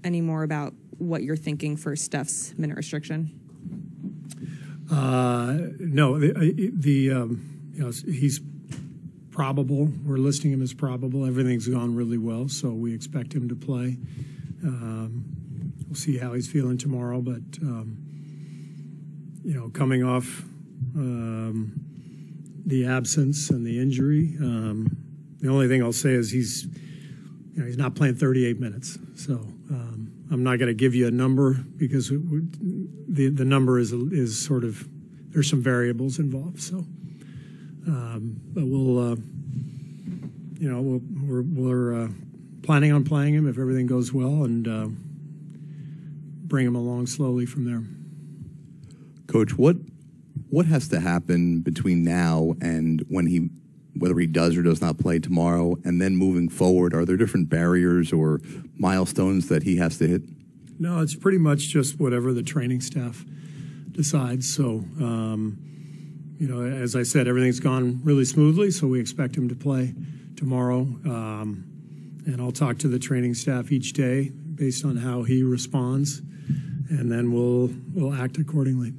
any more about what you're thinking for Steph's minute restriction? No, he's probable. We're listing him as probable. Everything's gone really well, so we expect him to play. We'll see how he's feeling tomorrow, but coming off the absence and the injury, the only thing I'll say is he's not playing 38 minutes. So I'm not going to give you a number because the number is sort of, there's some variables involved. So, but we're planning on playing him if everything goes well, and bring him along slowly from there. Coach, what has to happen between now and whether he does or does not play tomorrow, and then moving forward? Are there different barriers or milestones that he has to hit? No, it's pretty much just whatever the training staff decides. So, as I said, everything's gone really smoothly, so we expect him to play tomorrow. And I'll talk to the training staff each day based on how he responds, and then we'll act accordingly.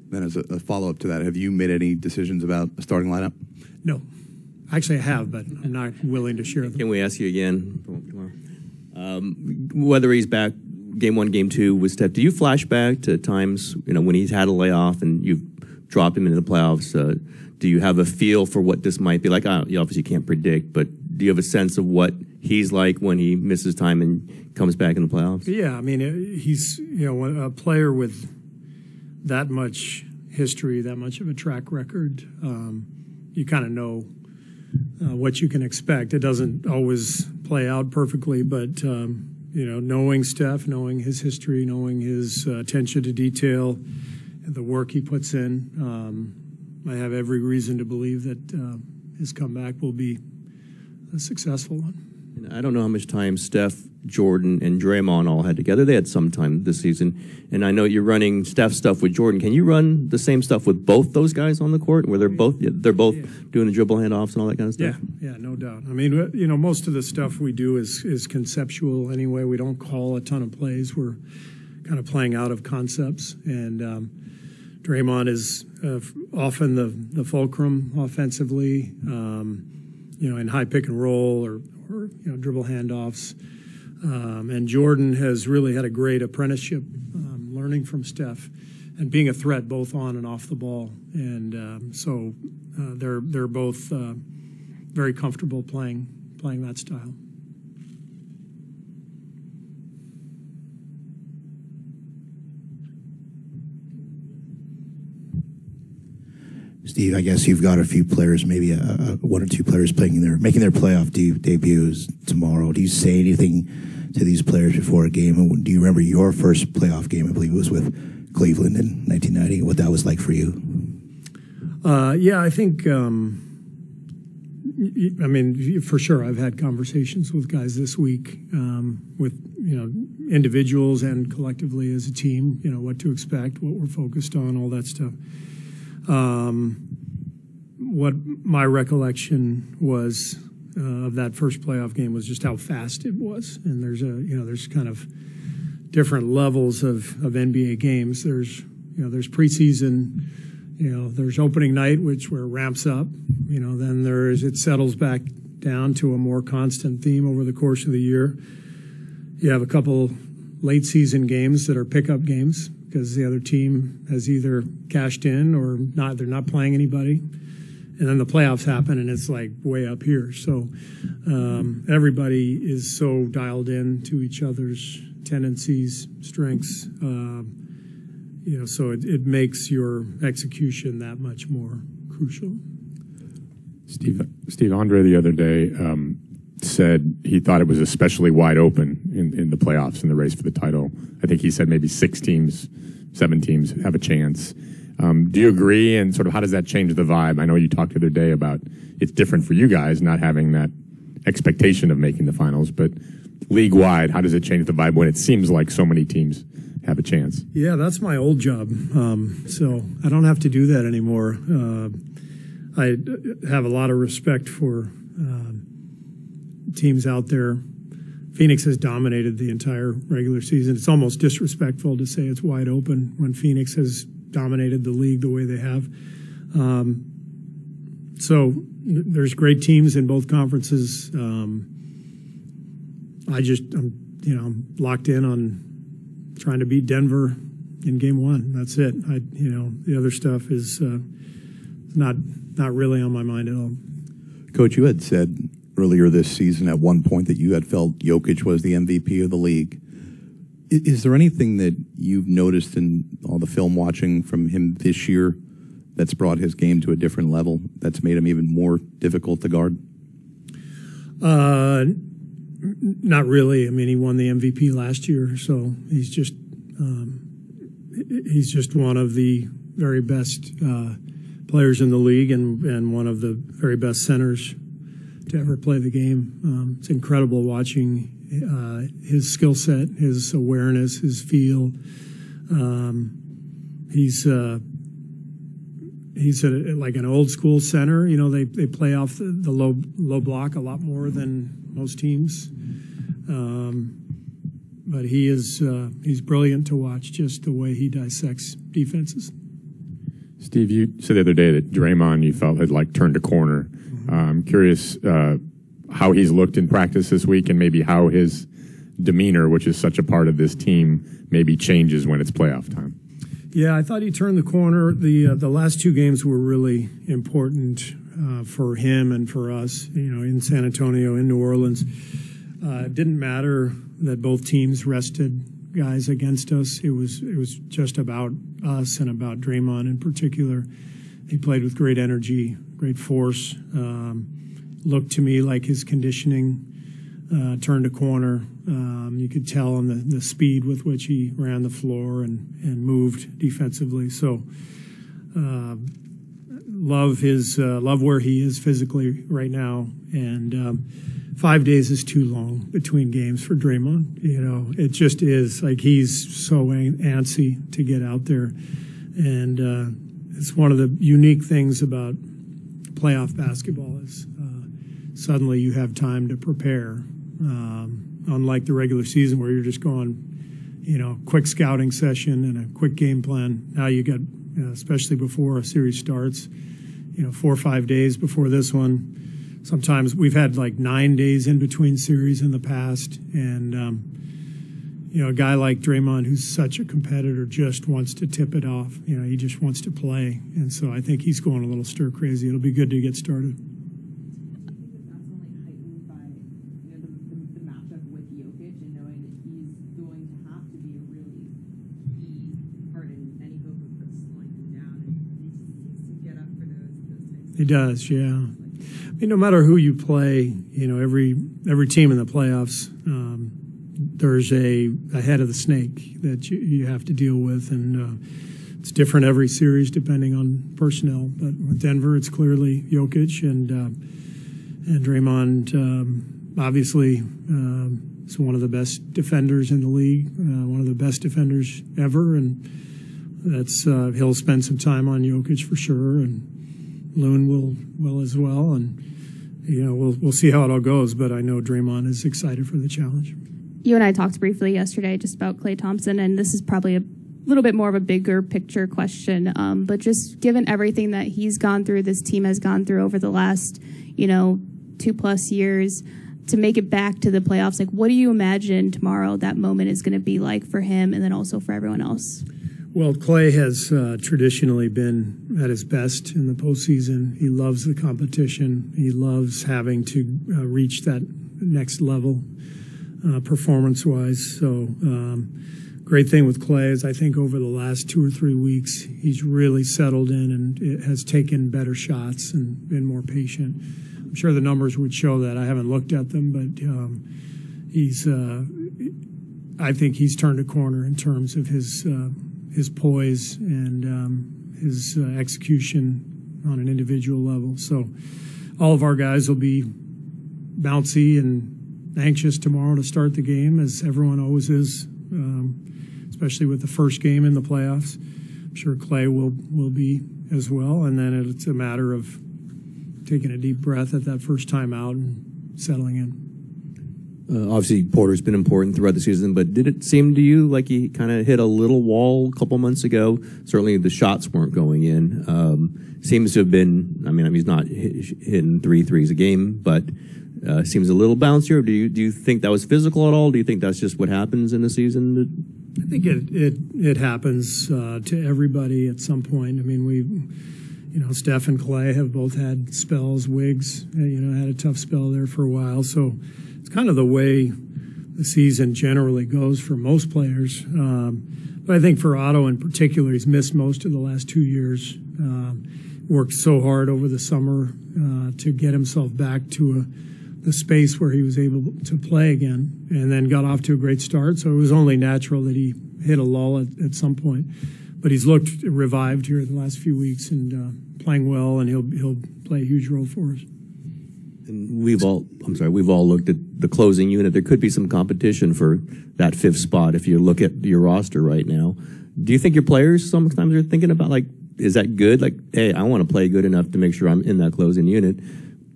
Then as a follow-up to that, have you made any decisions about a starting lineup? No. Actually, I have, but I'm not willing to share them. Can we ask you again tomorrow? Whether he's back game 1, game 2 with Steph, do you flash back to times when he's had a layoff and you've dropped him into the playoffs? Do you have a feel for what this might be like? You obviously can't predict, but do you have a sense of what he's like when he misses time and comes back in the playoffs? Yeah, I mean, he's a player with that much history, that much of a track record. You kind of know what you can expect. It doesn't always play out perfectly, but knowing Steph, knowing his history, knowing his attention to detail, and the work he puts in, I have every reason to believe that his comeback will be a successful one. And I don't know how much time Steph, Jordan, and Draymond all had together. They had some time this season. And I know you're running Steph stuff with Jordan. Can you run the same stuff with both those guys on the court, where they're both doing the dribble handoffs and all that kind of stuff? Yeah, no doubt. I mean, most of the stuff we do is conceptual anyway. We don't call a ton of plays. We're kind of playing out of concepts. And Draymond is often the fulcrum offensively, in high pick and roll or dribble handoffs. And Jordan has really had a great apprenticeship, learning from Steph and being a threat both on and off the ball. And so they're both very comfortable playing that style. Steve, I guess you've got a few players, maybe one or two players making their playoff debuts tomorrow. Do you say anything to these players before a game? And do you remember your first playoff game? I believe it was with Cleveland in 1990. What that was like for you? Yeah, I think. For sure, I've had conversations with guys this week, with individuals and collectively as a team. What to expect, what we're focused on, all that stuff. What my recollection was of that first playoff game was just how fast it was, and there's kind of different levels of NBA games. There's preseason, there's opening night, where it ramps up, then it settles back down to a more constant theme over the course of the year. You have a couple late season games that are pickup games, because the other team has either cashed in or not. They're not playing anybody. And then the playoffs happen, and it's like way up here. So everybody is so dialed in to each other's tendencies, strengths, so it makes your execution that much more crucial. Steve, Andre the other day said he thought it was especially wide open in the playoffs, in the race for the title. I think he said maybe 7 teams have a chance. Do you agree, and sort of how does that change the vibe? I know you talked the other day about it's different for you guys not having that expectation of making the finals, but league-wide, how does it change the vibe when it seems like so many teams have a chance? Yeah, that's my old job, so I don't have to do that anymore. I have a lot of respect for teams out there Phoenix has dominated the entire regular season. It's almost disrespectful to say it's wide open when Phoenix has dominated the league the way they have. So there's great teams in both conferences. I'm locked in on trying to beat Denver in game one. That's it. The other stuff is not really on my mind at all. Coach, you had said earlier this season at one point that you had felt Jokic was the MVP of the league. Is there anything that you've noticed in all the film watching from him this year that's brought his game to a different level, that's made him even more difficult to guard? Not really. I mean, he won the MVP last year, so he's just one of the very best players in the league and one of the very best centers to ever play the game. It's incredible watching his skill set, his awareness, his feel. He's like an old school center. You know, they play off the low block a lot more than most teams. But he's brilliant to watch, just the way he dissects defenses. Steve, you said the other day that Draymond you felt had turned a corner. I'm curious how he's looked in practice this week and maybe how his demeanor, which is such a part of this team, maybe changes when it's playoff time. Yeah, I thought he turned the corner. The last two games were really important for him and for us, in San Antonio, in New Orleans. It didn't matter that both teams rested guys against us. It was just about us and about Draymond in particular. He played with great energy, great force. Looked to me like his conditioning turned a corner. You could tell on the speed with which he ran the floor and moved defensively. So love where he is physically right now. And 5 days is too long between games for Draymond. It just is. He's so antsy to get out there. And it's one of the unique things about playoff basketball is suddenly you have time to prepare. Unlike the regular season where you're just going, quick scouting session and a quick game plan. Now you got, especially before a series starts, 4 or 5 days before this one. Sometimes we've had 9 days in between series in the past. And, a guy like Draymond, who's such a competitor, just wants to tip it off. He just wants to play. And so I think he's going a little stir crazy. It'll be good to get started. He does, yeah. No matter who you play, every team in the playoffs, there's a head of the snake that you have to deal with, and it's different every series depending on personnel. But with Denver, it's clearly Jokic, and Draymond obviously is one of the best defenders in the league, one of the best defenders ever, and that's he'll spend some time on Jokic for sure, and Loon will as well, and we'll see how it all goes. But I know Draymond is excited for the challenge. You and I talked briefly yesterday just about Klay Thompson, and this is probably a little bit more of a bigger picture question. But just given everything that he's gone through, this team has gone through over the last 2+ years, to make it back to the playoffs, what do you imagine tomorrow that moment is going to be like for him, and then also for everyone else? Well, Klay has traditionally been at his best in the postseason. He loves the competition. He loves having to reach that next level performance-wise. So great thing with Klay is I think over the last 2 or 3 weeks, he's really settled in and has taken better shots and been more patient. I'm sure the numbers would show that. I haven't looked at them, but I think he's turned a corner in terms of his poise and his execution on an individual level. So all of our guys will be bouncy and anxious tomorrow to start the game, as everyone always is, especially with the first game in the playoffs. I'm sure Klay will be as well. And then it's a matter of taking a deep breath at that first time out and settling in. Obviously, Porter's been important throughout the season, but did it seem to you like he kind of hit a little wall a couple months ago? Certainly, the shots weren't going in. Seems to have been. I mean, he's not hitting 3 threes a game, but seems a little bouncier. Do you think that was physical at all? Do you think that's just what happens in the season? I think it happens to everybody at some point. I mean, Steph and Clay have both had spells. Wiggs, had a tough spell there for a while. So it's kind of the way the season generally goes for most players. But I think for Otto in particular, he's missed most of the last 2 years. Worked so hard over the summer to get himself back to the space where he was able to play again, and then got off to a great start. So it was only natural that he hit a lull at some point. But he's looked revived here the last few weeks and playing well, and he'll play a huge role for us. And we've all looked at the closing unit. There could be some competition for that 5th spot if you look at your roster right now. Do you think your players sometimes are thinking about, like, is that good? Like, hey, I want to play good enough to make sure I'm in that closing unit.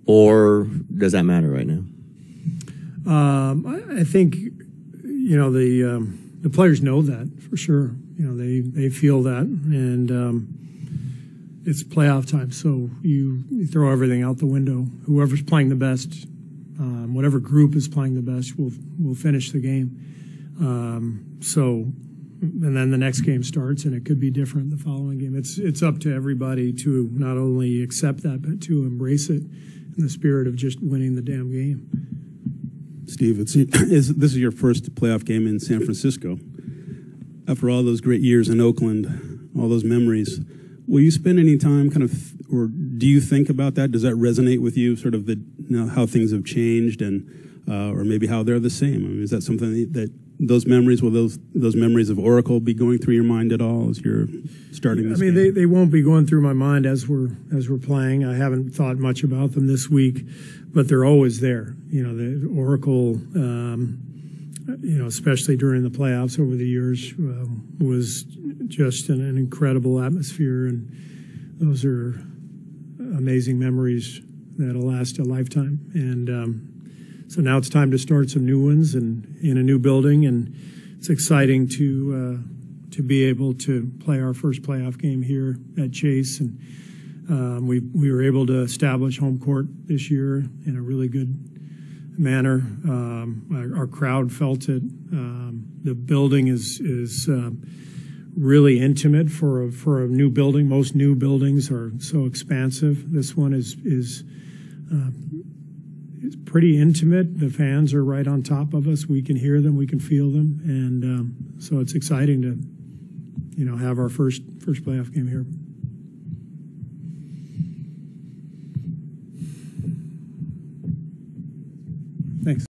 Or does that matter right now? I think, the players know that for sure. They feel that, and it's playoff time, so you throw everything out the window. Whoever's playing the best, whatever group is playing the best, will finish the game. And then the next game starts, and it could be different the following game. It's up to everybody to not only accept that, but to embrace it in the spirit of just winning the damn game. Steve, this is your first playoff game in San Francisco. After all those great years in Oakland, all those memories, will you spend any time or do you think about that? Does that resonate with you, sort of how things have changed and or maybe how they're the same? I mean, is that something that those memories, will those memories of Oracle be going through your mind at all as you're starting this game? They won't be going through my mind as we're playing. I haven't thought much about them this week, but they're always there. The Oracle, especially during the playoffs over the years, was just an incredible atmosphere, and those are amazing memories that'll last a lifetime. And so now it's time to start some new ones and in a new building, and it's exciting to be able to play our first playoff game here at Chase. And we were able to establish home court this year in a really good manner. Our crowd felt it. The building is really intimate for a new building. Most new buildings are so expansive. This one is it's pretty intimate. The fans are right on top of us. We can hear them. We can feel them. And so it's exciting to, have our first playoff game here. Thanks.